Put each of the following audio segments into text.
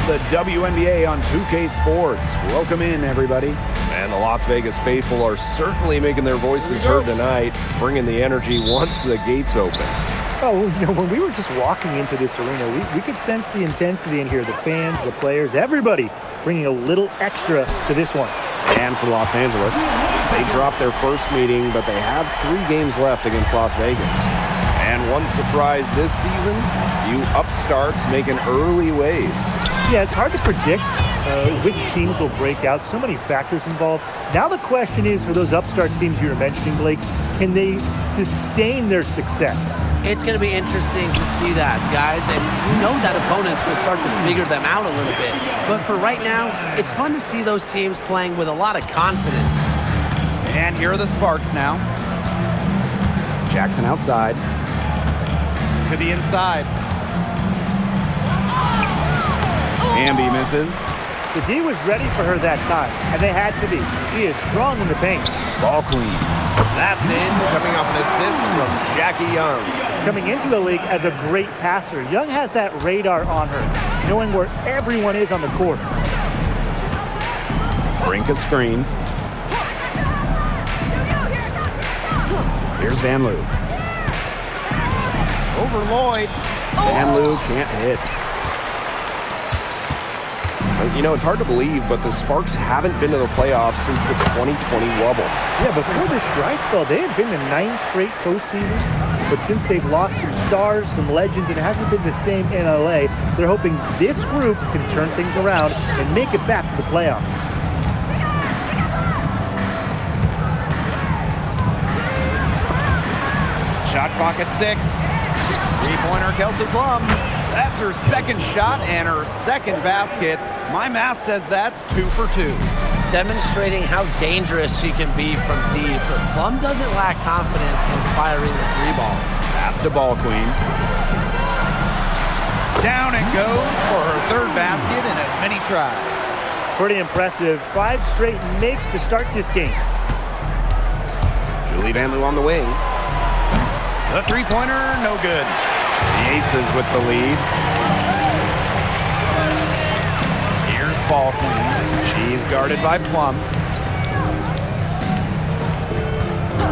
the WNBA on 2K Sports. Welcome in, everybody. And the Las Vegas faithful are certainly making their voices heard tonight, bringing the energy once the gates open. Oh, when we were just walking into this arena, we could sense the intensity in here. The fans, the players, everybody bringing a little extra to this one. And for Los Angeles, they dropped their first meeting, but they have 3 games left against Las Vegas. And one surprise this season, a few upstarts making early waves. Yeah, it's hard to predict which teams will break out. So many factors involved. Now the question is, for those upstart teams you were mentioning, Blake, can they sustain their success? It's going to be interesting to see that, guys. And you know that opponents will start to figure them out a little bit. But for right now, it's fun to see those teams playing with a lot of confidence. And here are the Sparks now. Jackson outside. To the inside. Wnba misses. The D was ready for her that time, and they had to be. She is strong in the paint. Ball queen. That's in, coming off an assist from Jackie Young. Coming into the league as a great passer, Young has that radar on her, knowing where everyone is on the court. Brink a screen. Here's Van Loo. Over Lloyd. Van Loo can't hit. You know, it's hard to believe, but the Sparks haven't been to the playoffs since the 2020 wobble. Yeah, before this dry spell, they had been to 9 straight postseasons. But since they've lost some stars, some legends, and it hasn't been the same in LA, they're hoping this group can turn things around and make it back to the playoffs. Shot clock at 6. Three-pointer, Kelsey Plum. That's her second shot and her second basket. My math says that's 2 for 2. Demonstrating how dangerous she can be from deep. But Plum doesn't lack confidence in firing the 3-ball. Pass to Ball Queen. Down it goes for her third basket in as many tries. Pretty impressive. 5 straight makes to start this game. Julie Van Loo on the wing. The three-pointer, no good. The Aces with the lead. Here's Ball Queen. She's guarded by Plum.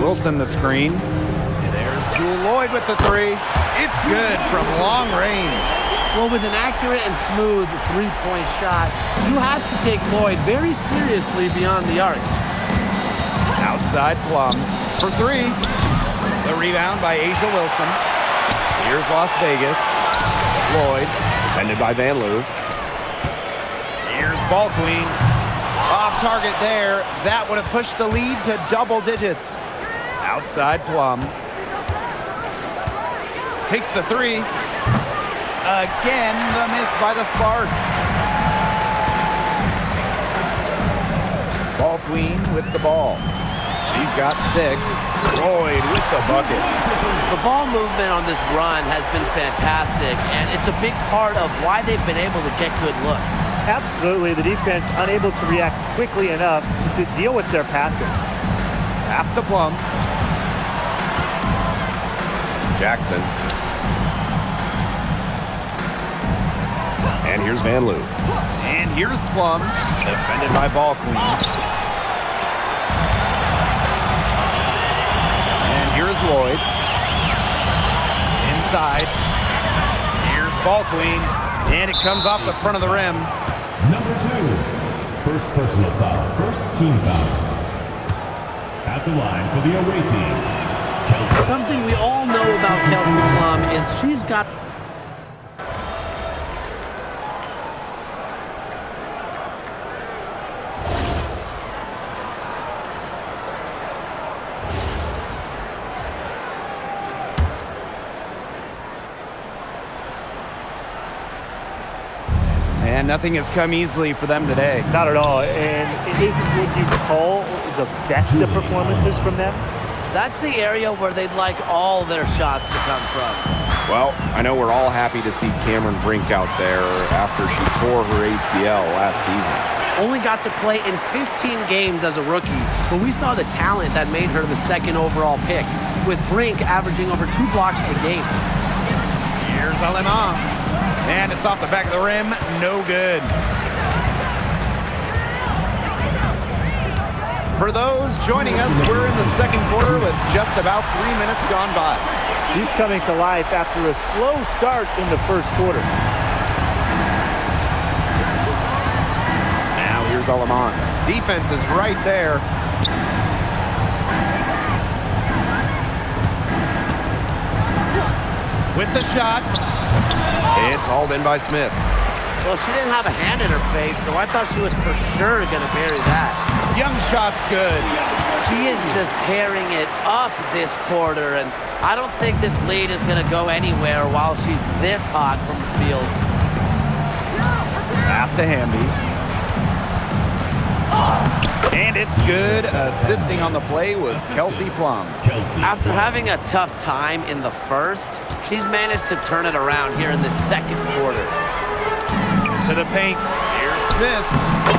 Wilson the screen. There's Jewel Lloyd with the 3. It's good from long range. Well, with an accurate and smooth 3-point shot, you have to take Lloyd very seriously beyond the arc. Outside Plum for 3. The rebound by Asia Wilson. Here's Las Vegas. Lloyd, Defended by Van Loo. here's Ball Queen. Off target there. That would have pushed the lead to double digits. Outside Plum. Takes the 3. Again, the miss by the Sparks. Ball Queen with the ball. She's got 6. Lloyd with the bucket. The ball movement on this run has been fantastic, and it's a big part of why they've been able to get good looks. Absolutely, the defense unable to react quickly enough to deal with their passing. Pass to Plum. Jackson. And here's Van Loo. And here's Plum, defended by Ball Queen. And here's Lloyd. Inside. Here's Ball Queen. And it comes off the front of the rim. Number 2, first personal foul, first team foul. At the line for the away team, Something we all know about Kelsey Plum is she's got And nothing has come easily for them today. Not at all, and it isn't what you call the best of performances from them. That's the area where they'd like all their shots to come from. Well, I know we're all happy to see Cameron Brink out there after she tore her ACL last season. Only got to play in 15 games as a rookie, but we saw the talent that made her the 2nd overall pick, with Brink averaging over 2 blocks per game. Here's Alema. And it's off the back of the rim. No good. For those joining us, we're in the second quarter with just about 3 minutes gone by. He's coming to life after a slow start in the first quarter. Now here's Alamont. Defense is right there. With the shot. It's hauled in by Smith. Well, she didn't have a hand in her face, so I thought she was for sure going to bury that. Young shot's good. She is just tearing it up this quarter, and I don't think this lead is going to go anywhere while she's this hot from the field. Pass to Hamby. And it's good. Assisting on the play was Kelsey Plum. After having a tough time in the first, she's managed to turn it around here in the second quarter. To the paint. Here's Smith.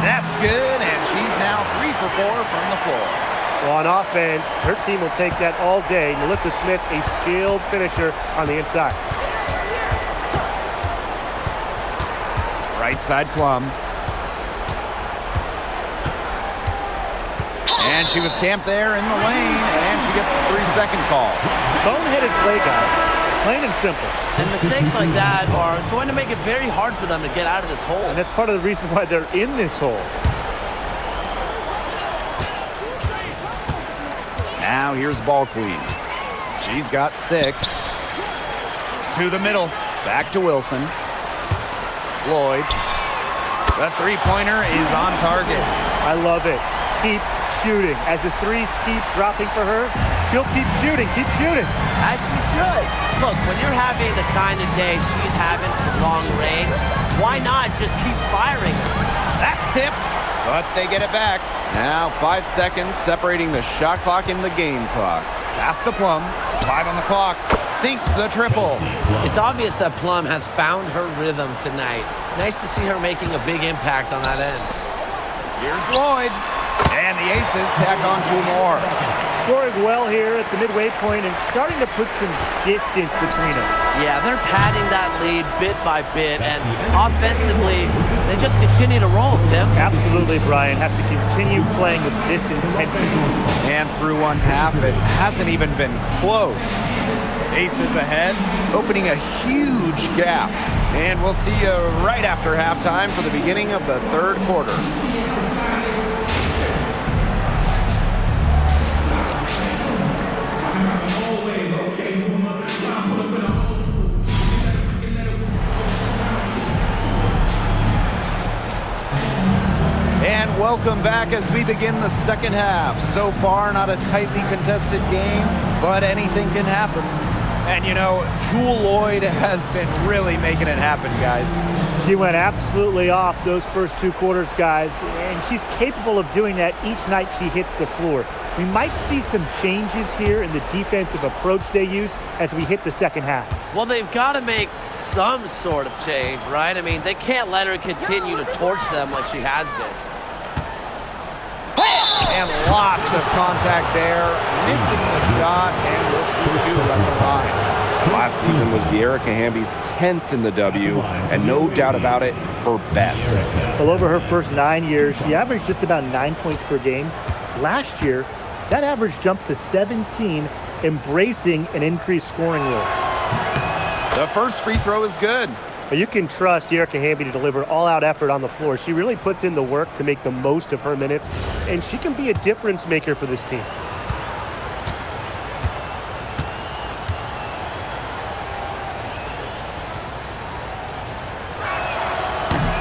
That's good, and she's now 3 for 4 from the floor. Well, on offense, her team will take that all day. Melissa Smith, a skilled finisher on the inside. Right side Plum. And she was camped there in the lane, and she gets a 3-second call. Boneheaded play, guys. Plain and simple. And mistakes like that are going to make it very hard for them to get out of this hole. And that's part of the reason why they're in this hole. Now here's Ball Queen. She's got 6. To the middle. Back to Wilson. Lloyd. The three-pointer is on target. I love it. Keep shooting. As the threes keep dropping for her, she'll keep shooting. Keep shooting. As she should. Look, when you're having the kind of day she's having from long range, why not just keep firing? That's tipped, but they get it back. Now 5 seconds separating the shot clock and the game clock. Pass to Plum. 5 on the clock. Sinks the triple. It's obvious that Plum has found her rhythm tonight. Nice to see her making a big impact on that end. Here's Lloyd. And the Aces tack on 2 more. Scoring well here at the midway point and starting to put some distance between them. Yeah, they're padding that lead bit by bit, and offensively, they just continue to roll, Tim. Absolutely, Brian. Have to continue playing with this intensity. And through one half, it hasn't even been close. Aces ahead, opening a huge gap. And we'll see you right after halftime for the beginning of the third quarter. And welcome back as we begin the second half. So far, not a tightly contested game, but anything can happen. And you know, Jewel Lloyd has been really making it happen, guys. She went absolutely off those first 2 quarters, guys, and she's capable of doing that each night she hits the floor. We might see some changes here in the defensive approach they use as we hit the second half. Well, they've got to make some sort of change, right? I mean, they can't let her continue to torch them like she has been. And lots of contact there, missing the shot, and will shoot 2 at the line. Last season was De'Erica Hamby's 10th in the W, and no doubt about it, her best. Well, over her first 9 years, she averaged just about 9 points per game. Last year, that average jumped to 17, embracing an increased scoring role. The first free throw is good. But you can trust De'Erica Hamby to deliver all-out effort on the floor. She really puts in the work to make the most of her minutes, and she can be a difference maker for this team.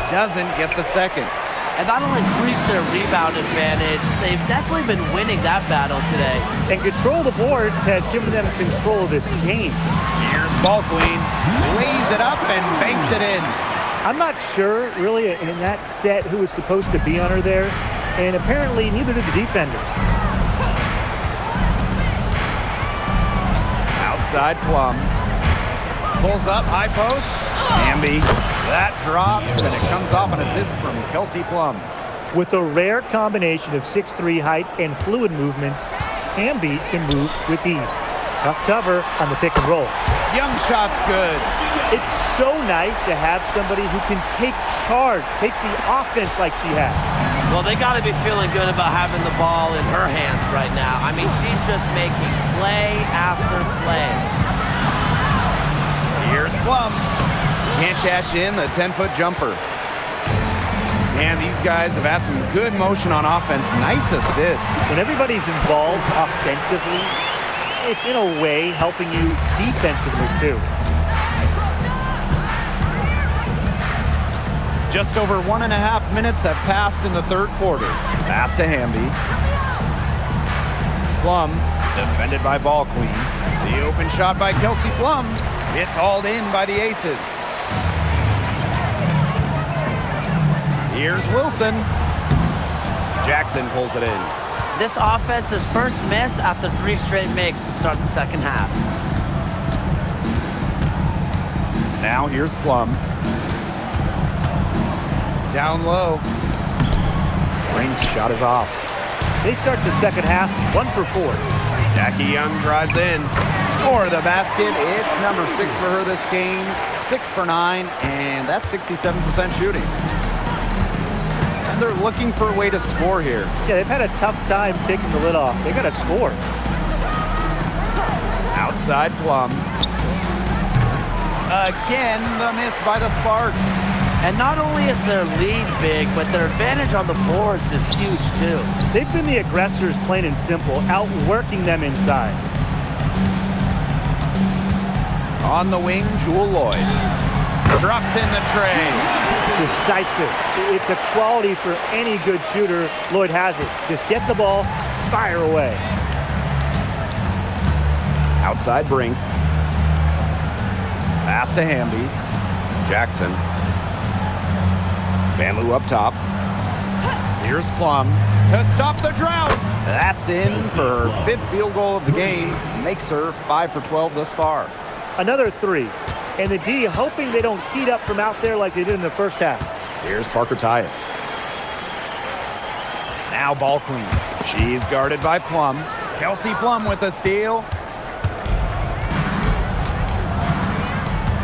Doesn't get the second. And that'll increase their rebound advantage. They've definitely been winning that battle today. And control of the boards has given them control of this game. Here's Ball Queen. Lays it up and banks it in. I'm not sure, really, in that set who was supposed to be on her there. And apparently, neither did the defenders. Outside Plum. Pulls up, high post. Hamby. That drops, and it comes off an assist from Kelsey Plum. With a rare combination of 6'3" height and fluid movements, Hamby can move with ease. Tough cover on the pick and roll. Young shot's good. It's so nice to have somebody who can take charge, take the offense like she has. Well, they got to be feeling good about having the ball in her hands right now. I mean, she's just making play after play. Here's Plum. Can't cash in the 10-foot jumper. And these guys have had some good motion on offense. Nice assists. When everybody's involved offensively, it's in a way helping you defensively too. Just over 1.5 minutes have passed in the third quarter. Pass to Hamby. Plum, defended by Ball Queen. The open shot by Kelsey Plum. It's hauled in by the Aces. Here's Wilson. Jackson pulls it in. This offense's first miss after 3 straight makes to start the second half. Now here's Plum. Down low. Ring's shot is off. They start the second half 1 for 4. Jackie Young drives in. Score the basket. It's number 6 for her this game. 6 for 9, and that's 67% shooting. And they're looking for a way to score here. Yeah, they've had a tough time taking the lid off. They got to score. Outside Plum. Again, the miss by the Sparks. And not only is their lead big, but their advantage on the boards is huge too. They've been the aggressors, plain and simple, outworking them inside. On the wing, Jewel Lloyd. Drops in the tray. Decisive. It's a quality for any good shooter. Lloyd has it. Just get the ball, fire away. Outside Brink. Pass to Hamby. Jackson. Vanloo up top. Here's Plum to stop the drought. That's in for her 5th field goal of the game. Makes her 5 for 12 thus far. Another 3. And the D hoping they don't heat up from out there like they did in the first half. Here's Parker Tyus. Now Ball Queen. She's guarded by Plum. Kelsey Plum with the steal.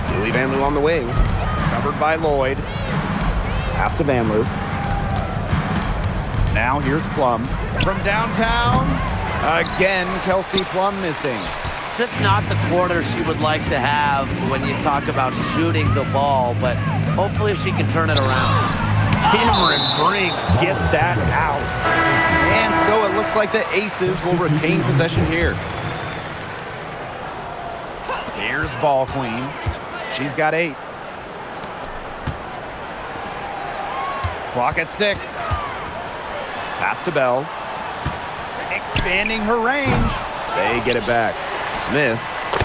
Julie Vanloo on the wing. Covered by Lloyd. Pass to Vanloo. Now here's Plum. From downtown. Again, Kelsey Plum missing. Just not the quarter she would like to have when you talk about shooting the ball, but hopefully she can turn it around. Cameron Brink get that out. And so it looks like the Aces will retain possession here. Here's Ball Queen. She's got 8. Clock at 6. Pass to Bell. Expanding her range. They get it back. Smith.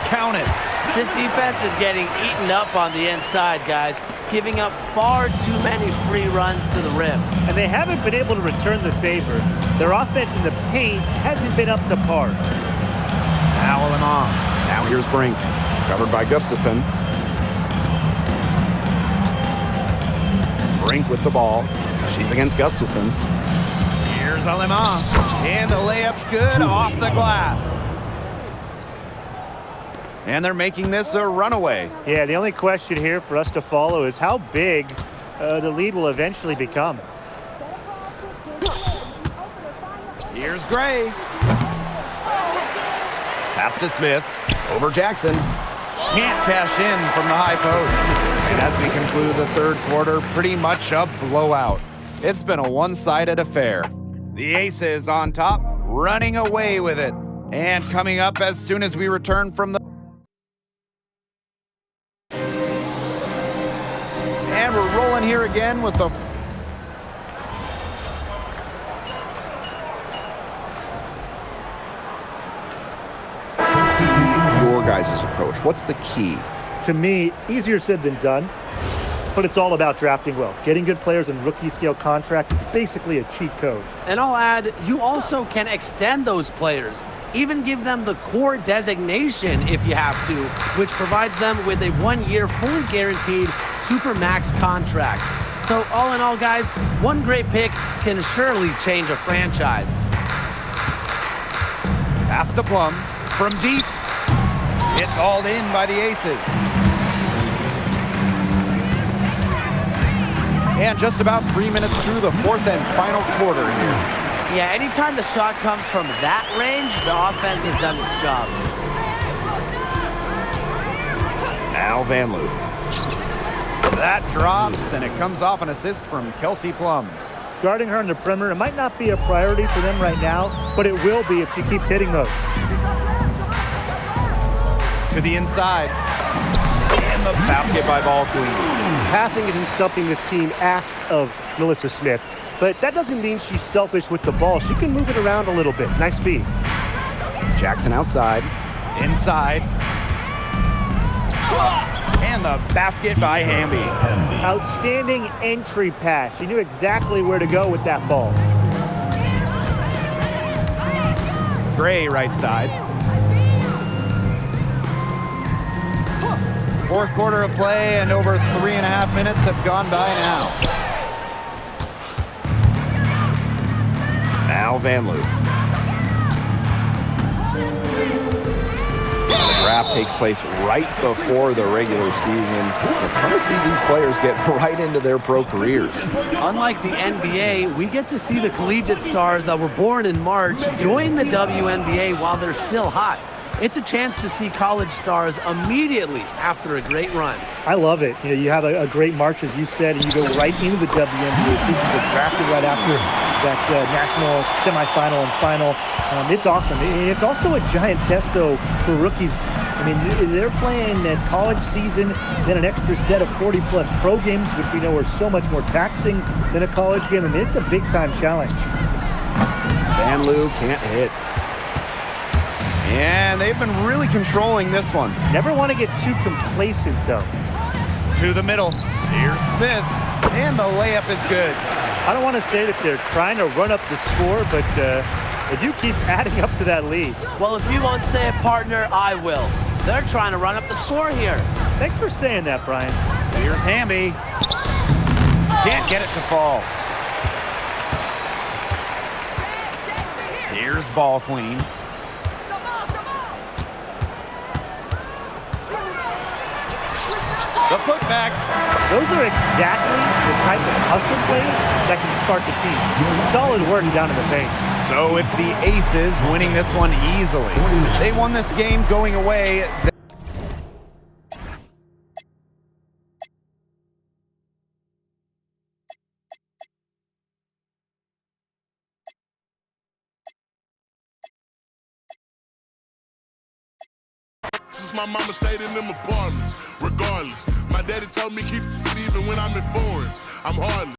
Count it. This defense is getting eaten up on the inside, guys, giving up far too many free runs to the rim. And they haven't been able to return the favor. Their offense in the paint hasn't been up to par. Now Lemon. Now here's Brink. Covered by Gustafson. Brink with the ball. She's against Gustafson. Here's Lemon. And the layup's good off the glass. And they're making this a runaway. Yeah, the only question here for us to follow is how big the lead will eventually become. Here's Gray. Pass to Smith. Over Jackson. Can't cash in from the high post. And as we conclude the third quarter, pretty much a blowout. It's been a one-sided affair. The Aces on top, running away with it. And coming up as soon as we return from the... And we're rolling here again with the... Your guys' approach, what's the key? To me, easier said than done, but it's all about drafting well. Getting good players in rookie scale contracts, it's basically a cheat code. And I'll add, you also can extend those players, even give them the core designation if you have to, which provides them with a 1-year fully guaranteed Supermax contract. So all in all, guys, one great pick can surely change a franchise. Pass to Plum. From deep. Hauled in by the Aces. And just about 3 minutes through the fourth and final quarter here. Yeah, anytime the shot comes from that range, the offense has done its job. Now Van Loo. That drops, and it comes off an assist from Kelsey Plum. Guarding her on the perimeter, it might not be a priority for them right now, but it will be if she keeps hitting those. To the inside. And the basket by Ball Queen. Passing isn't something this team asks of Melissa Smith, but that doesn't mean she's selfish with the ball. She can move it around a little bit. Nice feed. Jackson outside. Inside. And the basket by Wnba. Outstanding entry pass. She knew exactly where to go with that ball. Gray right side. Fourth quarter of play, and over 3.5 minutes have gone by now. Now Van Loo. The draft takes place right before the regular season. It's fun to see these players get right into their pro careers. Unlike the NBA, we get to see the collegiate stars that were born in March join the WNBA while they're still hot. It's a chance to see college stars immediately after a great run. I love it. You know, you have a great March, as you said, and you go right into the WNBA season. You get drafted right after that national semifinal and final. It's awesome. It's also a giant test, though, for rookies. I mean, they're playing that college season, then an extra set of 40-plus pro games, which we know are so much more taxing than a college game. I mean, it's a big-time challenge. Van Loo can't hit. And they've been really controlling this one. Never want to get too complacent, though. To the middle. Here's Smith. And the layup is good. I don't want to say that they're trying to run up the score, but they do keep adding up to that lead. Well, if you won't say it, partner, I will. They're trying to run up the score here. Thanks for saying that, Brian. Here's Wnba. Can't get it to fall. Here's Ball Queen. The putback. Those are exactly the type of hustle plays that can start the team. Solid work down in the paint. So it's the Aces winning this one easily. They won this game going away. Since my mama stayed in them apartments, regardless. My daddy told me keep it even when I'm in foreigns. I'm heartless.